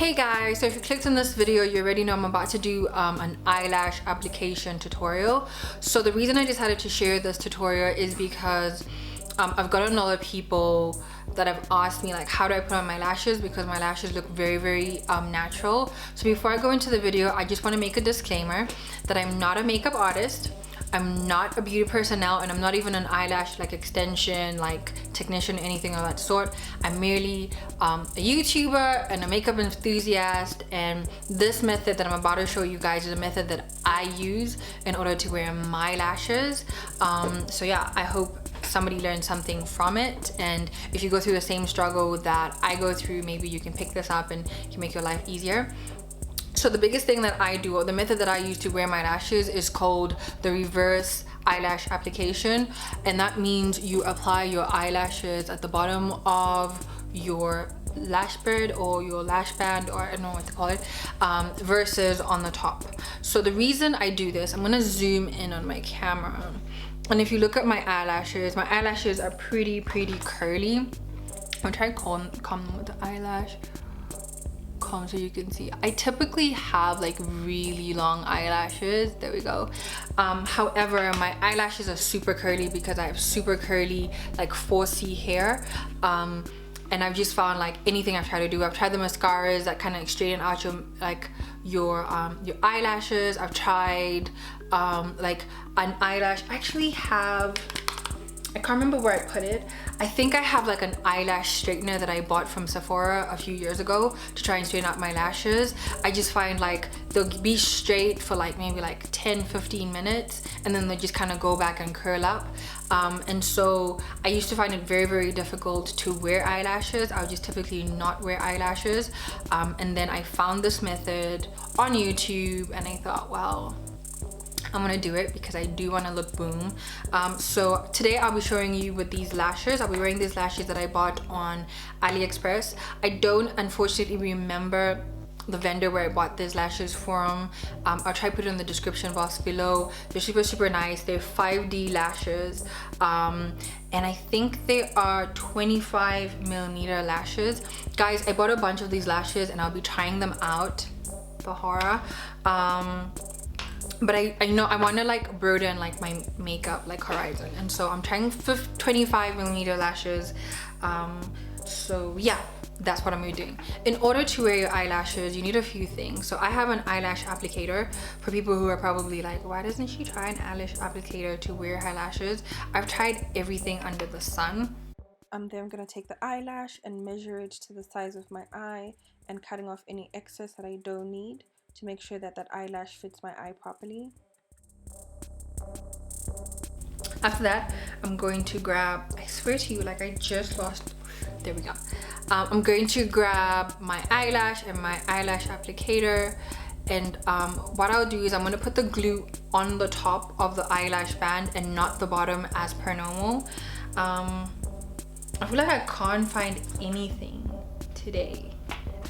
Hey guys, so if you clicked on this video, you already know I'm about to do an eyelash application tutorial. So the reason I decided to share this tutorial is because I've gotten a lot of people that have asked me like, how do I put on my lashes, because my lashes look very natural. So before I go into the video, I just want to make a disclaimer that I'm not a makeup artist, I'm not a beauty personnel, and I'm not even an eyelash like extension like technician, anything of that sort. I'm merely a YouTuber and a makeup enthusiast, and this method that I'm about to show you guys is a method that I use in order to wear my lashes. So yeah, I hope somebody learned something from it, and if you go through the same struggle that I go through, maybe you can pick this up and it can make your life easier. So the biggest thing that I do, or the method that I use to wear my lashes, is called the reverse eyelash application, and that means you apply your eyelashes at the bottom of your lash bed or your lash band, or I don't know what to call it, versus on the top. So the reason I do this, I'm gonna zoom in on my camera, and if you look at my eyelashes are pretty curly. I'm gonna try to comb them with the eyelash comb so you can see. I typically have like really long eyelashes. There we go. However, my eyelashes are super curly because I have super curly like 4C hair. And I've just found like anything I've tried to do, I've tried the mascaras that kind of straighten out your eyelashes. I've tried like an eyelash. I actually have, I can't remember where I put it. I think I have like an eyelash straightener that I bought from Sephora a few years ago to try and straighten out my lashes. I just find like they'll be straight for like maybe like 10-15 minutes, and then they just kind of go back and curl up. And so I used to find it very difficult to wear eyelashes. I would just typically not wear eyelashes. And then I found this method on YouTube and I thought, well, I'm gonna do it because I do want to look boom. So today I'll be showing you with these lashes. I'll be wearing these lashes that I bought on AliExpress. I don't unfortunately remember the vendor where I bought these lashes from. I'll try to put it in the description box below. They're super nice. They're 5D lashes, and I think they are 25mm lashes. Guys, I bought a bunch of these lashes and I'll be trying them out. The horror. But I know I want to like broaden like my makeup like horizon, and so I'm trying 25mm lashes. So yeah, that's what I'm gonna be doing. In order to wear your eyelashes, you need a few things. So I have an eyelash applicator. For people who are probably like, why doesn't she try an eyelash applicator to wear her lashes? I've tried everything under the sun. Then I'm gonna take the eyelash and measure it to the size of my eye, and cutting off any excess that I don't need to make sure that that eyelash fits my eye properly. After that, I'm going to grab, I swear to you, like I just lost, there we go. I'm going to grab my eyelash and my eyelash applicator, and what I'll do is I'm going to put the glue on the top of the eyelash band and not the bottom as per normal. I feel like I can't find anything today.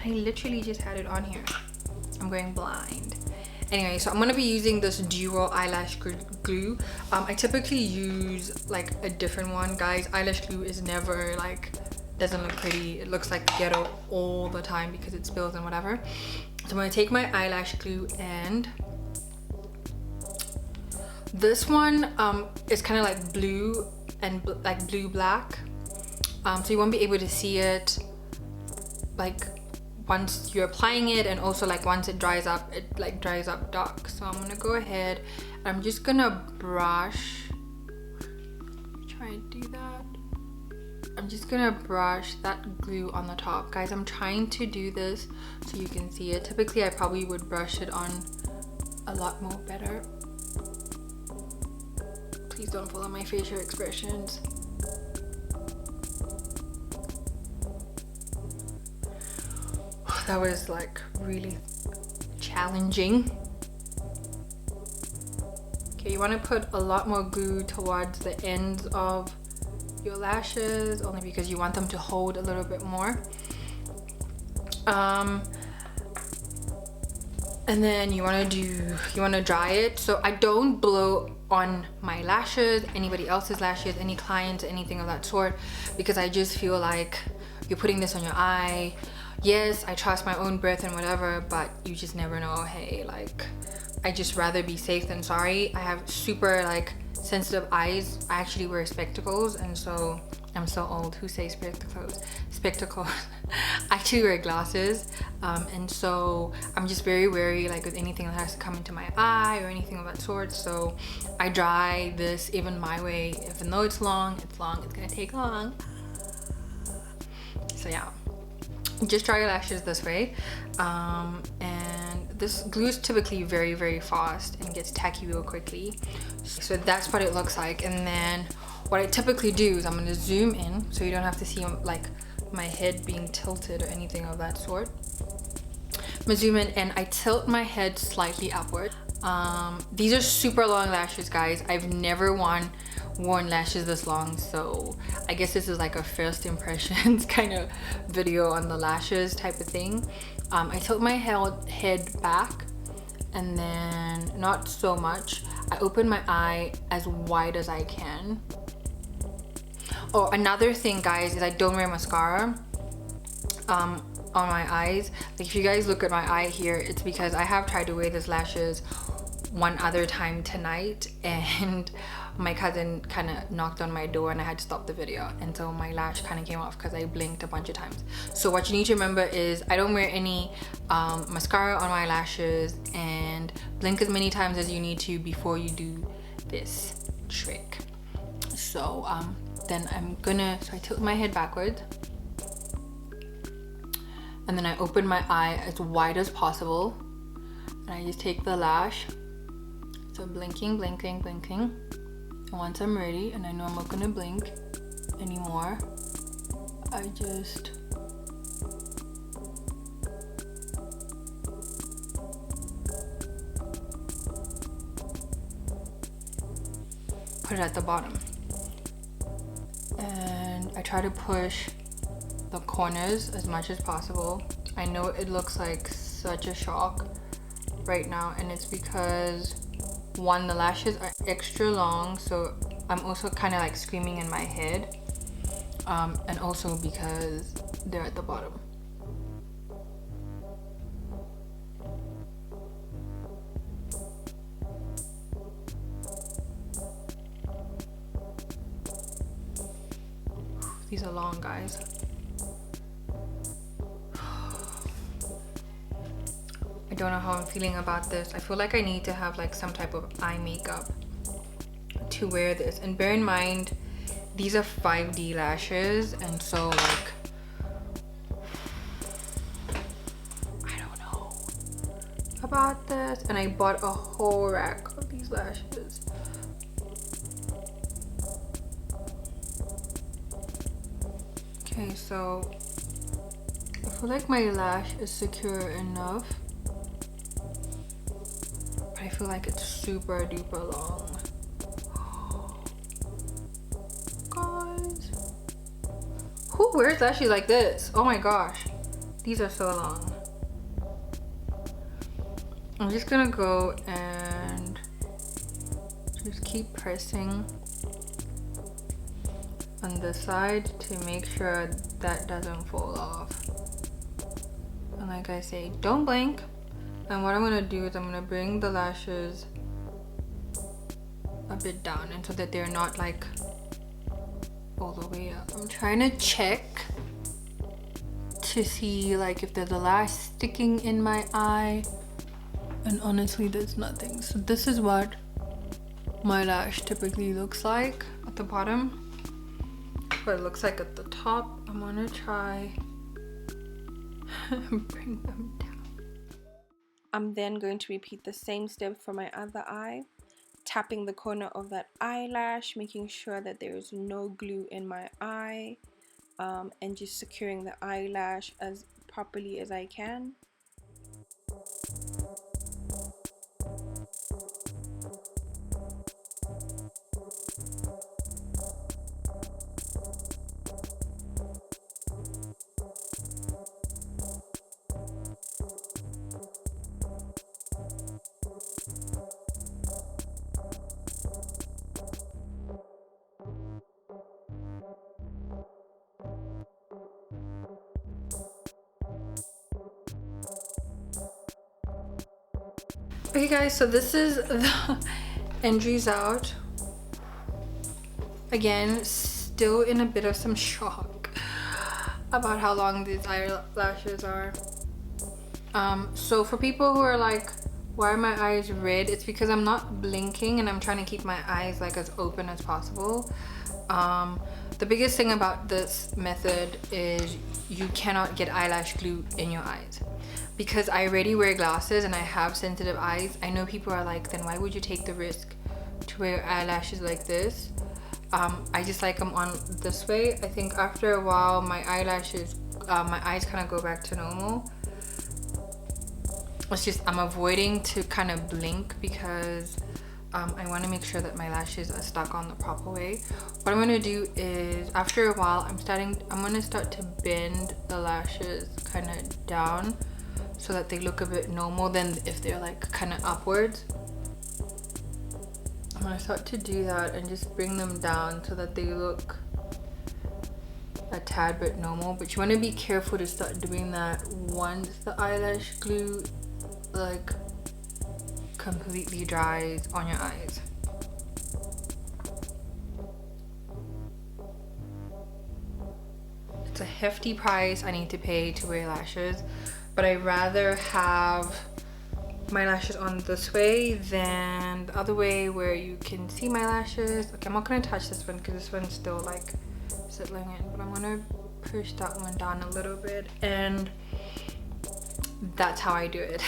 I literally just had it on here. I'm going blind. Anyway, so I'm gonna be using this dual eyelash glue. I typically use like a different one, guys. Eyelash glue is never like, doesn't look pretty. It looks like ghetto all the time because it spills and whatever. So I'm gonna take my eyelash glue, and this one is kind of like blue and like blue black. So you won't be able to see it like once you're applying it, and also like once it dries up, it like dries up dark. So I'm gonna go ahead and I'm just gonna brush, try and do that. I'm just gonna brush that glue on the top. Guys, I'm trying to do this so you can see it. Typically I probably would brush it on a lot more better. Please don't follow my facial expressions. That was like really challenging. Okay, you want to put a lot more glue towards the ends of your lashes, only because you want them to hold a little bit more. And then you want to dry it. So I don't blow on my lashes, anybody else's lashes, any clients, anything of that sort, because I just feel like you're putting this on your eye, yes, I trust my own breath and whatever, but you just never know. Hey, like, I just rather be safe than sorry. I have super like sensitive eyes. I actually wear spectacles, and so I'm so old. Who says spectacles? Spectacles. I actually wear glasses, and so I'm just very wary, like with anything that has to come into my eye or anything of that sort. So I dry this even my way. Even though it's long, it's long. It's gonna take long. So yeah, just dry your lashes this way, and this glues typically very fast and gets tacky real quickly. So that's what it looks like. And then what I typically do is I'm going to zoom in so you don't have to see like my head being tilted or anything of that sort. I'm gonna zoom in and I tilt my head slightly upward. These are super long lashes, guys. I've never worn lashes this long, so I guess this is like a first impressions kind of video on the lashes type of thing. I tilt my head back, and then not so much. I open my eye as wide as I can. Oh, another thing, guys, is I don't wear mascara on my eyes. Like, if you guys look at my eye here, it's because I have tried to wear these lashes one other time tonight, and my cousin kind of knocked on my door and I had to stop the video, and so my lash kind of came off because I blinked a bunch of times. So what you need to remember is I don't wear any mascara on my lashes, and blink as many times as you need to before you do this trick. So then so I tilt my head backwards, and then I open my eye as wide as possible, and I just take the lash. So blinking. And once I'm ready and I know I'm not gonna blink anymore, I just put it at the bottom. And I try to push the corners as much as possible. I know it looks like such a shock right now, and it's because one, the lashes are extra long, so I'm also kind of like screaming in my head, and also because they're at the bottom. These are long, guys. I don't know how I'm feeling about this. I feel like I need to have like some type of eye makeup to wear this. And bear in mind, these are 5D lashes, and so like, I don't know about this. And I bought a whole rack of these lashes. Okay, so I feel like my lash is secure enough, but I feel like it's super duper long. Guys, who wears lashes like this? Oh my gosh, these are so long. I'm just gonna go and just keep pressing on the side to make sure that doesn't fall off. And like I say, don't blink. And what I'm gonna do is I'm gonna bring the lashes a bit down, and so that they're not like all the way up. I'm trying to check to see like if there's a lash sticking in my eye, and honestly there's nothing. So this is what my lash typically looks like at the bottom, what it looks like at the top. I'm gonna try bring them down. I'm then going to repeat the same step for my other eye, tapping the corner of that eyelash, making sure that there is no glue in my eye, and just securing the eyelash as properly as I can. Okay guys, so this is the end result. Again, still in a bit of some shock about how long these eyelashes are. So for people who are like, why are my eyes red? It's because I'm not blinking and I'm trying to keep my eyes like as open as possible. The biggest thing about this method is you cannot get eyelash glue in your eyes. Because I already wear glasses and I have sensitive eyes, I know people are like, then why would you take the risk to wear eyelashes like this? I just like them on this way. I think after a while my eyelashes, my eyes kind of go back to normal. It's just I'm avoiding to kind of blink because I want to make sure that my lashes are stuck on the proper way. What I'm going to do is after a while I'm going to start to bend the lashes kind of down so that they look a bit normal than if they're like kind of upwards. I'm going to start to do that and just bring them down so that they look a tad bit normal, but you want to be careful to start doing that once the eyelash glue like completely dries on your eyes. It's a hefty price I need to pay to wear lashes, but I'd rather have my lashes on this way than the other way where you can see my lashes. Okay, I'm not gonna touch this one because this one's still like settling in, but I'm gonna push that one down a little bit, and that's how I do it.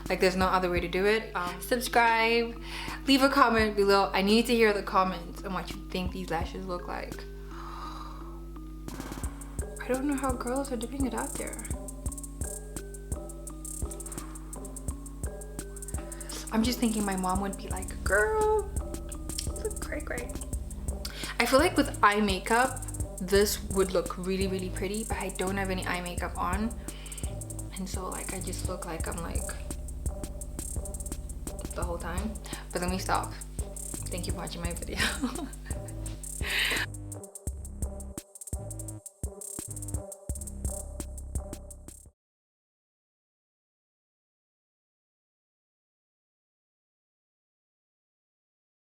Like there's no other way to do it. Subscribe, leave a comment below. I need to hear the comments on what you think these lashes look like. I don't know how girls are doing it out there. I'm just thinking my mom would be like, girl, look great. I feel like with eye makeup this would look really pretty, but I don't have any eye makeup on, and so like I just look like I'm like the whole time. But let me stop. Thank you for watching my video.